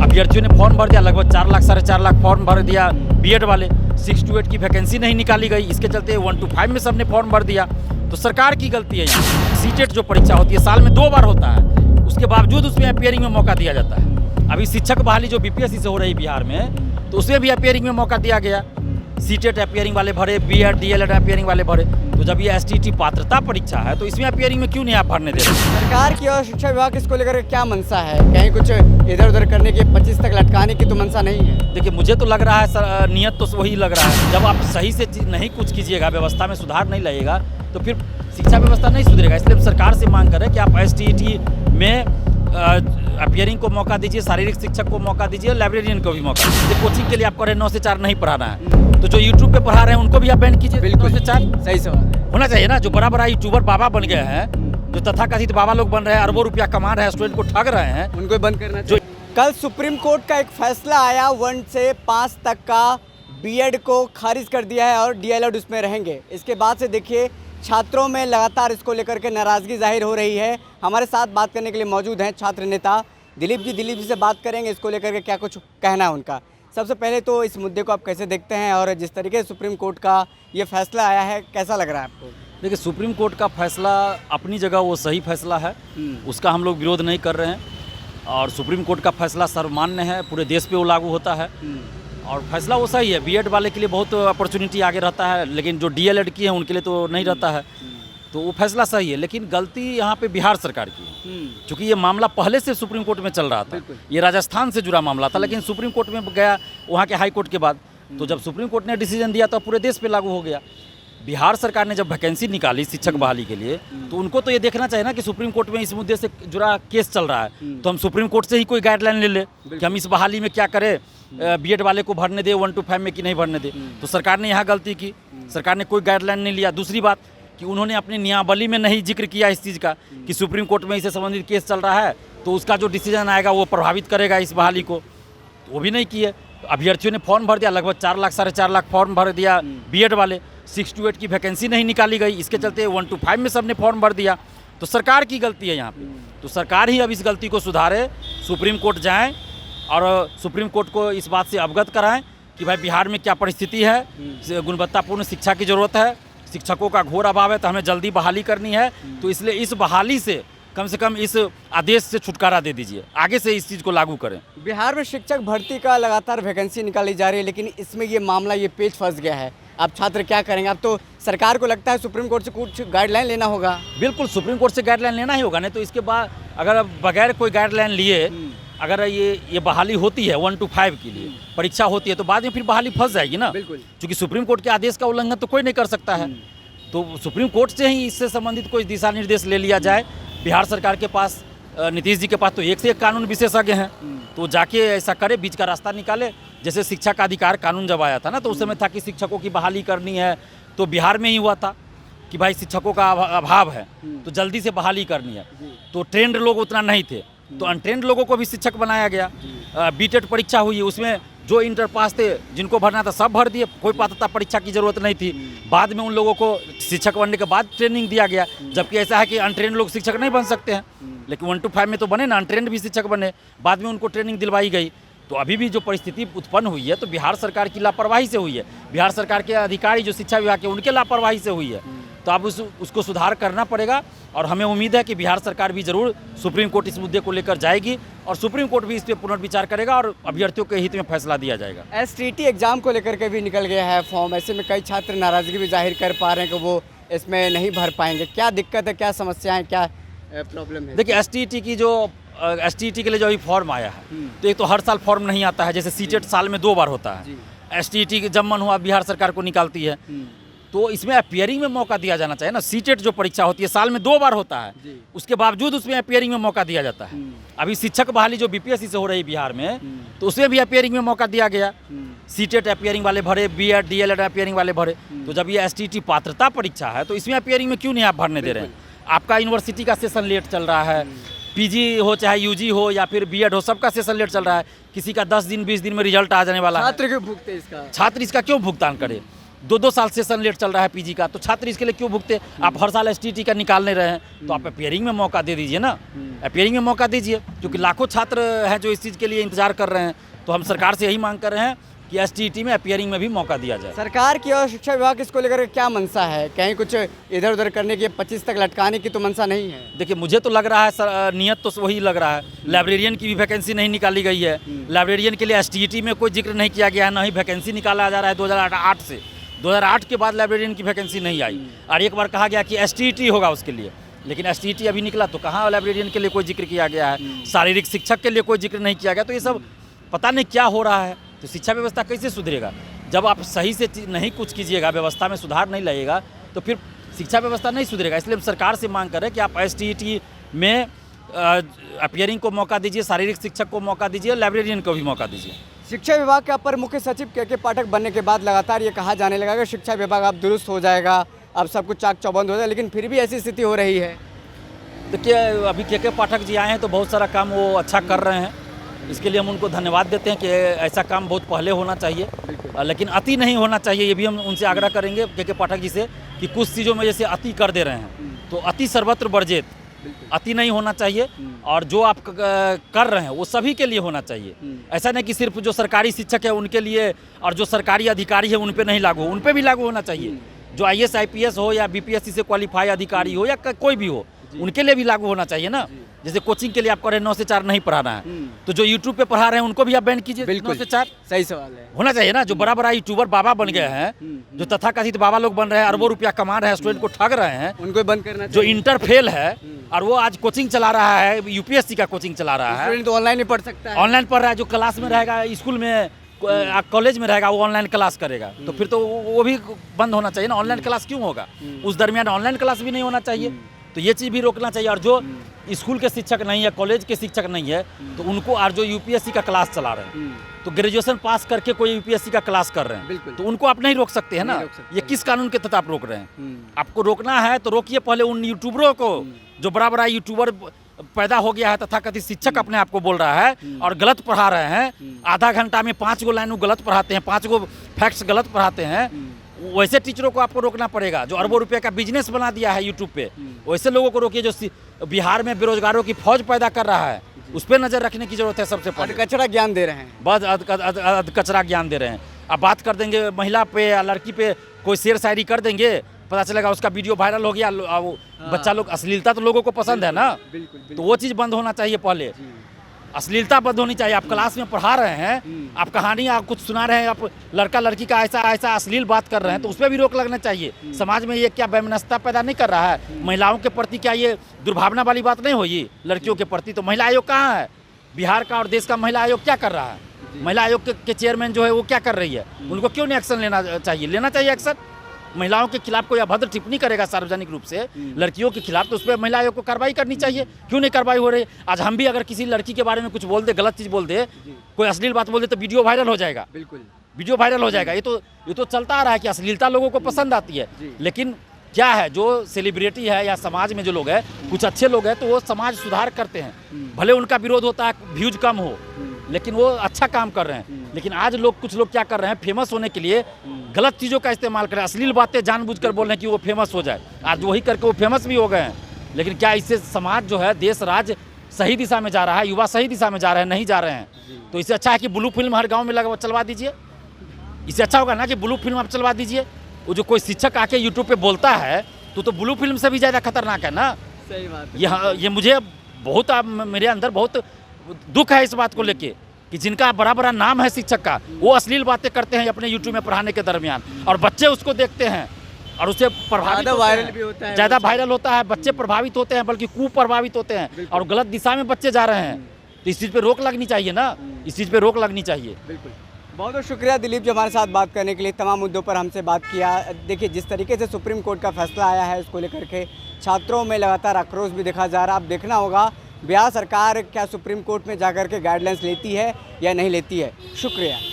अभ्यर्थियों ने फॉर्म भर दिया, लगभग 4 लाख 4.5 लाख फॉर्म भर दिया बीएड वाले। 6 to 8 की वैकेंसी नहीं निकाली गई, इसके चलते 1 to 5 में सबने फॉर्म भर दिया। तो सरकार की गलती है यहाँ। सीटेट जो परीक्षा होती है साल में 2 बार होता है, उसके बावजूद उसमें अपियरिंग में मौका दिया जाता है। अभी शिक्षक बहाली जो बीपीएससी से हो रही बिहार में, तो उसमें भी अपियरिंग में मौका दिया गया। सीटेट अपियरिंग वाले भरे, बीएड डीएलएड अपियरिंग वाले भरे। तो जब ये एसटीटी पात्रता परीक्षा है तो इसमें अपियरिंग में क्यों नहीं आप भरने दे रहे? सरकार की और शिक्षा विभाग इसको लेकर क्या मंशा है? कहीं कुछ इधर उधर करने की, 25 तक लटकाने की तो मंशा नहीं है? देखिए, मुझे तो लग रहा है नियत तो वही लग रहा है। जब आप सही से नहीं कुछ कीजिएगा, व्यवस्था में सुधार नहीं लाइएगा, तो फिर शिक्षा व्यवस्था नहीं सुधरेगा। इसलिए हम सरकार से मांग करें कि आप एसटीटी में अपियरिंग को मौका दीजिए, शारीरिक शिक्षक को मौका दीजिए, लाइब्रेरियन को भी मौका दीजिए। कोचिंग के लिए आप कह रहे हैं 9 से 4 नहीं पढ़ाना है, तो जो यूट्यूब पे पढ़ा रहे हैं उनको भी आप बैन कीजिए। 9 से 4 सही सवाल होना चाहिए ना। जो बड़ा बड़ा यूट्यूबर बाबा बन गए हैं, जो तथाकथित बाबा लोग बन रहे हैं, अरबों रुपया कमा रहे हैं, स्टूडेंट को ठग रहे हैं, उनको बंद करना चाहिए। कल सुप्रीम कोर्ट का एक फैसला आया, 1 से 5 तक का बीएड को खारिज कर दिया है और डीएलएड उसमें रहेंगे। इसके बाद से देखिए छात्रों में लगातार इसको लेकर के नाराज़गी जाहिर हो रही है। हमारे साथ बात करने के लिए मौजूद हैं छात्र नेता दिलीप जी से बात करेंगे इसको लेकर के क्या कुछ कहना है उनका। सबसे पहले तो इस मुद्दे को आप कैसे देखते हैं और जिस तरीके से सुप्रीम कोर्ट का ये फैसला आया है कैसा लग रहा है आपको? देखिए, सुप्रीम कोर्ट का फैसला अपनी जगह वो सही फैसला है, उसका हम लोग विरोध नहीं कर रहे हैं। और सुप्रीम कोर्ट का फैसला सर्वमान्य है, पूरे देश पे वो लागू होता है और फैसला वो सही है। बीएड वाले के लिए बहुत अपॉर्चुनिटी आगे रहता है, लेकिन जो डीएलएड किए हैं उनके लिए तो नहीं रहता है। तो वो फैसला सही है, लेकिन गलती यहाँ पे बिहार सरकार की है। क्योंकि ये मामला पहले से सुप्रीम कोर्ट में चल रहा था, ये राजस्थान से जुड़ा मामला था, लेकिन सुप्रीम कोर्ट में गया वहाँ के हाई कोर्ट के बाद। तो जब सुप्रीम कोर्ट ने डिसीजन दिया तो पूरे देश पे लागू हो गया। बिहार सरकार ने जब वैकेंसी निकाली शिक्षक बहाली के लिए, तो उनको तो ये देखना चाहिए ना कि सुप्रीम कोर्ट में इस मुद्दे से जुड़ा केस चल रहा है, तो हम सुप्रीम कोर्ट से ही कोई गाइडलाइन ले ले कि हम इस बहाली में क्या करें, बीएड वाले को भरने दे 1 to 5 में कि नहीं भरने दे। तो सरकार ने यहाँ गलती की, सरकार ने कोई गाइडलाइन नहीं लिया। दूसरी बात कि उन्होंने अपनी नियमावली में नहीं जिक्र किया इस चीज़ का कि सुप्रीम कोर्ट में इससे संबंधित केस चल रहा है, तो उसका जो डिसीजन आएगा वो प्रभावित करेगा इस बहाली को, तो वो भी नहीं किए। अभ्यर्थियों ने फॉर्म भर दिया, लगभग 4 लाख 4.5 लाख फॉर्म भर दिया बीएड वाले। 6 to 8 की वैकेंसी नहीं निकाली गई, इसके चलते 1 to 5 में सबने फॉर्म भर दिया। तो सरकार की गलती है यहाँ पे। तो सरकार ही अब इस गलती को सुधारे, सुप्रीम कोर्ट जाएं और सुप्रीम कोर्ट को इस बात से अवगत कराएं कि भाई बिहार में क्या परिस्थिति है, गुणवत्तापूर्ण शिक्षा की ज़रूरत है, शिक्षकों का घोर अभाव है, तो हमें जल्दी बहाली करनी है। तो इसलिए इस बहाली से कम इस आदेश से छुटकारा दे दीजिए, आगे से इस चीज़ को लागू करें। बिहार में शिक्षक भर्ती का लगातार वैकेंसी निकाली जा रही है, लेकिन इसमें ये मामला ये पेच फंस गया है। अब छात्र क्या करेंगे? अब तो सरकार को लगता है सुप्रीम कोर्ट से कुछ गाइडलाइन लेना होगा। बिल्कुल, सुप्रीम कोर्ट से गाइडलाइन लेना ही होगा, नहीं तो इसके बाद अगर बगैर कोई गाइडलाइन लिए अगर ये बहाली होती है 1 to 5 के लिए परीक्षा होती है, तो बाद में फिर बहाली फंस जाएगी ना। बिल्कुल, क्योंकि सुप्रीम कोर्ट के आदेश का उल्लंघन तो कोई नहीं कर सकता है। तो सुप्रीम कोर्ट से ही इससे संबंधित कोई दिशा निर्देश ले लिया जाए। बिहार सरकार के पास, नीतीश जी के पास तो एक से एक कानून विशेषज्ञ हैं, तो जाके ऐसा करे, बीच का रास्ता निकाले। जैसे शिक्षा का अधिकार कानून जब आया था ना, तो उस समय था कि शिक्षकों की बहाली करनी है, तो बिहार में ही हुआ था कि भाई शिक्षकों का अभाव है तो जल्दी से बहाली करनी है। तो ट्रेंड लोग उतना नहीं थे, तो अनट्रेंड लोगों को भी शिक्षक बनाया गया। बीटेट परीक्षा हुई, उसमें जो इंटर पास थे जिनको भरना था सब भर दिए, कोई पात्रता परीक्षा की ज़रूरत नहीं थी। बाद में उन लोगों को शिक्षक बनने के बाद ट्रेनिंग दिया गया, जबकि ऐसा है कि अनट्रेंड लोग शिक्षक नहीं बन सकते हैं, लेकिन 1 to 5 में तो बने ना, अनट्रेंड भी शिक्षक बने, बाद में उनको ट्रेनिंग दिलवाई गई। तो अभी भी जो परिस्थिति उत्पन्न हुई है तो बिहार सरकार की लापरवाही से हुई है, बिहार सरकार के अधिकारी जो शिक्षा विभाग के उनके लापरवाही से हुई है। तो अब उसको सुधार करना पड़ेगा और हमें उम्मीद है कि बिहार सरकार भी ज़रूर सुप्रीम कोर्ट इस मुद्दे को लेकर जाएगी और सुप्रीम कोर्ट भी इस पर पुनर्विचार करेगा और अभ्यर्थियों के हित में फैसला दिया जाएगा। एसटीटी एग्जाम को लेकर के भी निकल गया है फॉर्म, ऐसे में कई छात्र नाराज़गी भी जाहिर कर पा रहे हैं कि वो इसमें नहीं भर पाएंगे। क्या दिक्कत है, क्या समस्याएं, क्या प्रॉब्लम है? देखिए, एसटीटी के लिए जो अभी फॉर्म आया है, तो एक तो हर साल फॉर्म नहीं आता है, जैसे सीटेट साल में 2 बार होता है। एसटीटी जब मन हुआ बिहार सरकार को निकालती है, तो इसमें अपियरिंग में मौका दिया जाना चाहिए ना। सीटेट जो परीक्षा होती है साल में 2 बार होता है, उसके बावजूद उसमें अपियरिंग में मौका दिया जाता है। अभी शिक्षक बहाली जो बीपीएससी से हो रही बिहार में, तो उसमें भी अपियरिंग में मौका दिया गया। सीटेट अपियरिंग वाले भरे, बीएड डीएलएड अपियरिंग वाले भरे। तो जब ये एसटीटी पात्रता परीक्षा है तो इसमें अपियरिंग में क्यों नहीं आप भरने दे रहे हैं? आपका यूनिवर्सिटी का सेशन लेट चल रहा है, पीजी हो चाहे यूजी हो या फिर बीएड हो, सबका सेशन लेट चल रहा है। किसी का 10 दिन 20 दिन में रिजल्ट आ जाने वाला है। छात्र क्यों भुगते इसका? छात्र इसका क्यों भुगतान करे? 2-2 साल सेशन लेट चल रहा है पीजी का, तो छात्र इसके लिए क्यों भुगते? आप हर साल एसटीईटी का निकाल नहीं रहे हैं, तो आप अपियरिंग में मौका दे दीजिए ना, अपियरिंग में मौका दीजिए, क्योंकि लाखों छात्र हैं जो इस चीज़ के लिए इंतजार कर रहे हैं। तो हम सरकार से यही मांग कर रहे हैं कि एसटीईटी में अपियरिंग में भी मौका दिया जाए। सरकार की और शिक्षा विभाग इसको लेकर क्या मंशा है? कहीं कुछ इधर उधर करने की, 25 तक लटकाने की तो मंशा नहीं है? देखिए, मुझे तो लग रहा है नियत तो वही लग रहा है। लाइब्रेरियन की भी वैकेंसी नहीं निकाली गई है, लाइब्रेरियन के लिए एसटीईटी में कोई जिक्र नहीं किया गया है, ना ही वैकेंसी निकाला जा रहा है 2008 से। 2008 के बाद लाइब्रेरियन की वैकेंसी नहीं आई, और एक बार कहा गया कि एसटीईटी होगा उसके लिए, लेकिन एसटीईटी अभी निकला तो कहाँ लाइब्रेरियन के लिए कोई जिक्र किया गया है, शारीरिक शिक्षक के लिए कोई जिक्र नहीं किया गया। तो ये सब पता नहीं क्या हो रहा है। तो शिक्षा व्यवस्था कैसे सुधरेगा? जब आप सही से नहीं कुछ कीजिएगा, व्यवस्था में सुधार नहीं लाइएगा, तो फिर शिक्षा व्यवस्था नहीं सुधरेगा। इसलिए हम सरकार से मांग करें कि आप एसटीईटी में अपियरिंग को मौका दीजिए, शारीरिक शिक्षक को मौका दीजिए, लाइब्रेरियन को भी मौका दीजिए। शिक्षा विभाग के अपर मुख्य सचिव के पाठक बनने के बाद लगातार ये कहा जाने लगा कि शिक्षा विभाग अब दुरुस्त हो जाएगा, अब सब कुछ चाक चौबंद हो जाएगा, लेकिन फिर भी ऐसी स्थिति हो रही है। देखिए, अभी के पाठक जी आए हैं तो बहुत सारा काम वो अच्छा कर रहे हैं, इसके लिए हम उनको धन्यवाद देते हैं कि ऐसा काम बहुत पहले होना चाहिए, लेकिन अति नहीं होना चाहिए। ये भी हम उनसे आग्रह करेंगे के पाठक जी से कि कुछ चीज़ों में जैसे अति कर दे रहे हैं, तो अति सर्वत्र वर्जित, अति नहीं होना चाहिए। और जो आप कर रहे हैं वो सभी के लिए होना चाहिए। ऐसा नहीं कि सिर्फ जो सरकारी शिक्षक है उनके लिए, और जो सरकारी अधिकारी है उन पे नहीं लागू, उन पे भी लागू होना चाहिए। जो IAS IPS हो या BPSC से क्वालिफाई अधिकारी हो या कोई भी हो, उनके लिए भी लागू होना चाहिए ना। जैसे कोचिंग के लिए आप कह रहे हैं 9 से 4 नहीं पढ़ाना है, तो जो यूट्यूब पे पढ़ा रहे हैं उनको भी आप बैन कीजिए। 9 से 4 सही सवाल है, होना चाहिए ना। जो बड़ा बड़ा यूट्यूबर बाबा बन गए हैं, जो तथाकथित बाबा लोग बन रहे हैं, अरबों रुपया कमा रहे हैं, स्टूडेंट को ठग रहे हैं, उनको बंद करना। जो इंटर फेल है और वो आज कोचिंग चला रहा है, UPSC का कोचिंग चला रहा है, तो ऑनलाइन ही पढ़ सकता है, ऑनलाइन पढ़ रहा है। जो क्लास में रहेगा, स्कूल में कॉलेज में रहेगा, वो ऑनलाइन क्लास करेगा, तो फिर तो वो भी बंद होना चाहिए ना। ऑनलाइन क्लास क्यों होगा? उस दरमियान ऑनलाइन क्लास भी नहीं होना चाहिए, तो ये चीज़ भी रोकना चाहिए। और जो स्कूल के शिक्षक नहीं है, कॉलेज के शिक्षक नहीं है, तो उनको, और जो UPSC का क्लास चला रहे हैं, तो ग्रेजुएशन पास करके कोई UPSC का क्लास कर रहे हैं, तो उनको आप नहीं रोक सकते हैं ना। ये किस कानून के तहत आप रोक रहे हैं? आपको रोकना है तो रोकिए पहले उन यूट्यूबरों को, जो बड़ा बड़ा यूट्यूबर पैदा हो गया है, तथाकथित शिक्षक अपने आप को बोल रहा है और गलत पढ़ा रहे हैं। आधा घंटा में 5 गो लाइन गलत पढ़ाते हैं, 5 गो फैक्ट्स गलत पढ़ाते हैं। वैसे टीचरों को आपको रोकना पड़ेगा। जो अरबों रुपए का बिजनेस बना दिया है यूट्यूब पे, वैसे लोगों को रोकिए। जो बिहार में बेरोजगारों की फौज पैदा कर रहा है, उस पर नजर रखने की जरूरत है। सबसे पहले कचरा ज्ञान दे रहे हैं, बस कचरा ज्ञान दे रहे हैं। अब बात कर देंगे महिला पे या लड़की पे, कोई शेर शायरी कर देंगे, पता चलेगा उसका वीडियो वायरल हो गया। बच्चा लोग, अश्लीलता तो लोगों को पसंद है ना, तो वो चीज़ बंद होना चाहिए पहले। अश्लीलता बंद होनी चाहिए। आप क्लास में पढ़ा रहे हैं, आप कहानी आप कुछ सुना रहे हैं, आप लड़का लड़की का ऐसा ऐसा अश्लील बात कर रहे हैं, तो उस पर भी रोक लगना चाहिए। समाज में ये क्या वैमनस्यता पैदा नहीं कर रहा है? महिलाओं के प्रति क्या ये दुर्भावना वाली बात नहीं हुई लड़कियों के प्रति? तो महिला आयोग कहाँ है? बिहार का और देश का महिला आयोग क्या कर रहा है? महिला आयोग के चेयरमैन जो है वो क्या कर रही है? उनको क्यों नहीं एक्शन लेना चाहिए? लेना चाहिए एक्शन। महिलाओं के खिलाफ कोई अभद्र टिप्पणी करेगा सार्वजनिक रूप से लड़कियों के खिलाफ, तो उस पर महिला आयोग को कार्रवाई करनी चाहिए। क्यों नहीं कार्रवाई हो रही? आज हम भी अगर किसी लड़की के बारे में कुछ बोल दे, गलत चीज़ बोल दे, कोई अश्लील बात बोल दे, तो वीडियो वायरल हो जाएगा। बिल्कुल, वीडियो वायरल हो जाएगा। ये तो चलता आ रहा है कि अश्लीलता लोगों को पसंद आती है, लेकिन क्या है, जो सेलिब्रिटी है या समाज में जो लोग हैं, कुछ अच्छे लोग हैं, तो वो समाज सुधार करते हैं। भले उनका विरोध होता है, व्यूज कम हो, लेकिन वो अच्छा काम कर रहे हैं। लेकिन आज कुछ लोग क्या कर रहे हैं, फेमस होने के लिए गलत चीज़ों का इस्तेमाल कर रहे हैं, अश्लील बातें जानबूझकर बोल रहे हैं कि वो फेमस हो जाए। आज वही करके वो फेमस भी हो गए हैं। लेकिन क्या इससे समाज जो है, देश राज्य सही दिशा में जा रहा है? युवा सही दिशा में जा रहे हैं? नहीं जा रहे हैं। तो इससे अच्छा है कि ब्लू फिल्म हर गाँव में चलवा दीजिए। इससे अच्छा होगा ना कि ब्लू फिल्म आप चलवा दीजिए। वो जो कोई शिक्षक आके यूट्यूब पे बोलता है, तो ब्लू फिल्म से भी ज़्यादा खतरनाक है ना। सही बात है। ये मुझे बहुत, मेरे अंदर बहुत दुख है इस बात को लेके कि जिनका बड़ा बड़ा नाम है शिक्षक का, वो अश्लील बातें करते हैं अपने यूट्यूब में पढ़ाने के दरमियान, और बच्चे उसको देखते हैं और उससे प्रभावित वायरल भी होता है, ज़्यादा वायरल होता है। बच्चे प्रभावित होते हैं, बल्कि कुप्रभावित होते हैं, और गलत दिशा में बच्चे जा रहे हैं। तो इस चीज़ पे रोक लगनी चाहिए ना, इस चीज़ पे रोक लगनी चाहिए। बिल्कुल। बहुत बहुत शुक्रिया दिलीप जी हमारे साथ बात करने के लिए, तमाम मुद्दों पर हमसे बात किया। देखिए, जिस तरीके से सुप्रीम कोर्ट का फैसला आया है, उसको लेकर के छात्रों में लगातार आक्रोश भी देखा जा रहा है। अब देखना होगा बिहार सरकार क्या सुप्रीम कोर्ट में जाकर के गाइडलाइंस लेती है या नहीं लेती है। शुक्रिया।